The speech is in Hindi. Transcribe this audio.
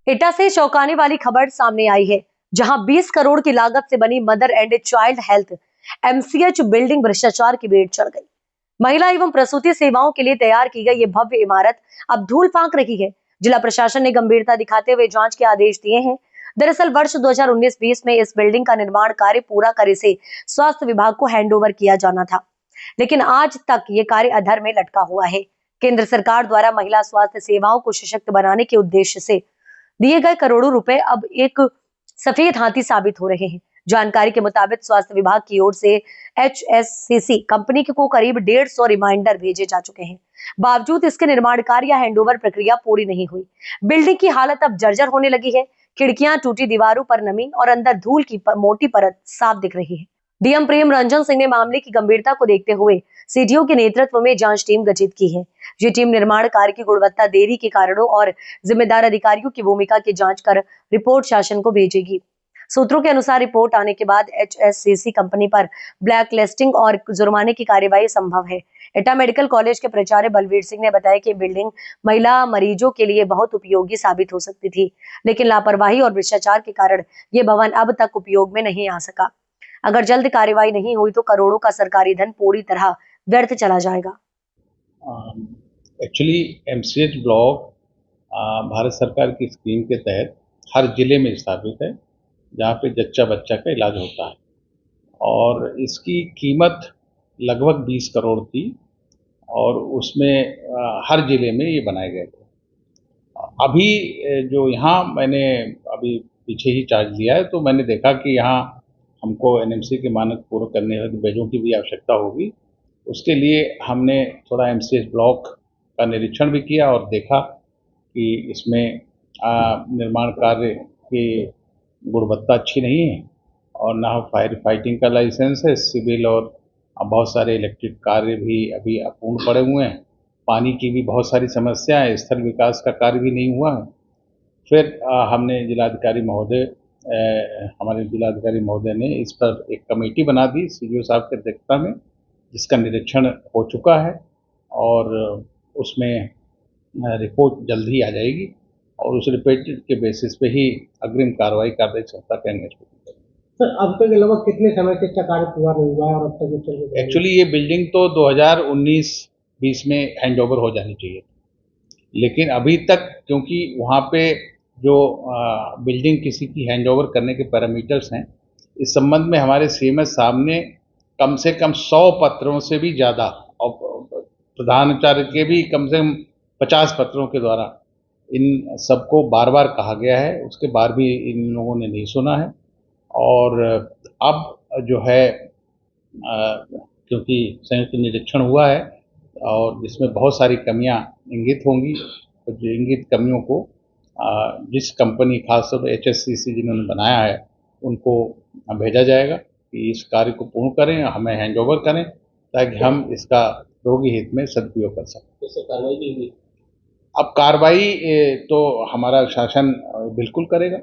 एटा से चौंकाने वाली खबर सामने आई है, जहां 20 करोड़ की लागत से बनी mother and child health MCH building भ्रष्टाचार की भेंट चढ़ गई। महिला एवं प्रसूति सेवाओं के लिए तैयार की गई ये भव्य इमारत अब धूल फांक रही है। जिला प्रशासन ने गंभीरता दिखाते हुए जांच के आदेश दिए हैं। दरअसल वर्ष 2019-20 में इस बिल्डिंग का निर्माण कार्य पूरा कर इसे स्वास्थ्य विभाग को हैंडओवर किया जाना था, लेकिन आज तक ये कार्य अधर में लटका हुआ है। केंद्र सरकार द्वारा महिला स्वास्थ्य सेवाओं को सशक्त बनाने के उद्देश्य से दिए गए करोड़ों रुपए अब एक सफेद हाथी साबित हो रहे हैं। जानकारी के मुताबिक स्वास्थ्य विभाग की ओर से एचएससीसी कंपनी को करीब 150 रिमाइंडर भेजे जा चुके हैं। बावजूद इसके निर्माण कार्य या हैंडओवर प्रक्रिया पूरी नहीं हुई। बिल्डिंग की हालत अब जर्जर होने लगी है। खिड़कियां टूटी, दीवारों पर नमी और अंदर धूल की मोटी परत साफ दिख रही है। डीएम प्रेम रंजन सिंह ने मामले की गंभीरता को देखते हुए सीडीओ के नेतृत्व में जांच टीम गठित की है। ये टीम निर्माण कार्य की गुणवत्ता, देरी के कारणों और जिम्मेदार अधिकारियों की भूमिका की जांच कर रिपोर्ट शासन को भेजेगी। सूत्रों के अनुसार रिपोर्ट आने के बाद एचएससीसी कंपनी पर ब्लैक लिस्टिंग और जुर्माने की कार्यवाही संभव है। एटा मेडिकल कॉलेज के प्राचार्य बलवीर सिंह ने बताया कि बिल्डिंग महिला मरीजों के लिए बहुत उपयोगी साबित हो सकती थी, लेकिन लापरवाही और भ्रष्टाचार के कारण ये भवन अब तक उपयोग में नहीं आ सका। अगर जल्द कार्रवाई नहीं हुई तो करोड़ों का सरकारी धन पूरी तरह व्यर्थ चला जाएगा। एक्चुअली एमसीएच ब्लॉक भारत सरकार की स्कीम के तहत हर जिले में स्थापित है, जहाँ पे जच्चा बच्चा का इलाज होता है, और इसकी कीमत लगभग 20 करोड़ थी और उसमें हर जिले में ये बनाए गए थे। अभी जो यहाँ मैंने अभी पीछे ही चार्ज लिया है, तो मैंने देखा कि यहाँ हमको एनएमसी के मानक पूरे करने हेतु बेडों की भी आवश्यकता होगी। उसके लिए हमने थोड़ा एमसीएच ब्लॉक का निरीक्षण भी किया और देखा कि इसमें निर्माण कार्य की गुणवत्ता अच्छी नहीं है और ना फायर फाइटिंग का लाइसेंस है, सिविल और बहुत सारे इलेक्ट्रिक कार्य भी अभी अपूर्ण पड़े हुए हैं। पानी की भी बहुत सारी समस्या है, स्थल विकास का कार्य भी नहीं हुआ है। फिर हमने जिलाधिकारी महोदय हमारे जिलाधिकारी महोदय ने इस पर एक कमेटी बना दी सीडीओ साहब की अध्यक्षता में, जिसका निरीक्षण हो चुका है और उसमें रिपोर्ट जल्द ही आ जाएगी और उस रिपोर्ट के बेसिस पे ही अग्रिम कार्रवाई कार्य क्षमता का इंगेजमेंट। सर, अब तक लगभग कितने समय से इसका कार्य पूरा नहीं हुआ है और अब तक एक्चुअली ये बिल्डिंग तो 2019-20 में हैंडओवर हो जानी चाहिए, लेकिन अभी तक क्योंकि वहाँ पे जो बिल्डिंग किसी की हैंडओवर करने के पैरामीटर्स हैं, इस संबंध में हमारे सीएमएस साहब ने कम से कम 100 पत्रों से भी ज़्यादा और प्रधानाचार्य के भी कम से कम 50 पत्रों के द्वारा इन सबको बार बार कहा गया है। उसके बाद भी इन लोगों ने नहीं सुना है और अब जो है क्योंकि संयुक्त निरीक्षण हुआ है और जिसमें बहुत सारी कमियां इंगित होंगी, तो जो इंगित कमियों को जिस कंपनी खासतौर पर एचएससीसी जिन्होंने बनाया है उनको भेजा जाएगा कि इस कार्य को पूर्ण करें, हमें हैंडओवर करें, ताकि हम इसका रोगी हित में सदुपयोग कर सकें। इससे कार्रवाई भी हुई। अब कार्रवाई तो हमारा शासन बिल्कुल करेगा।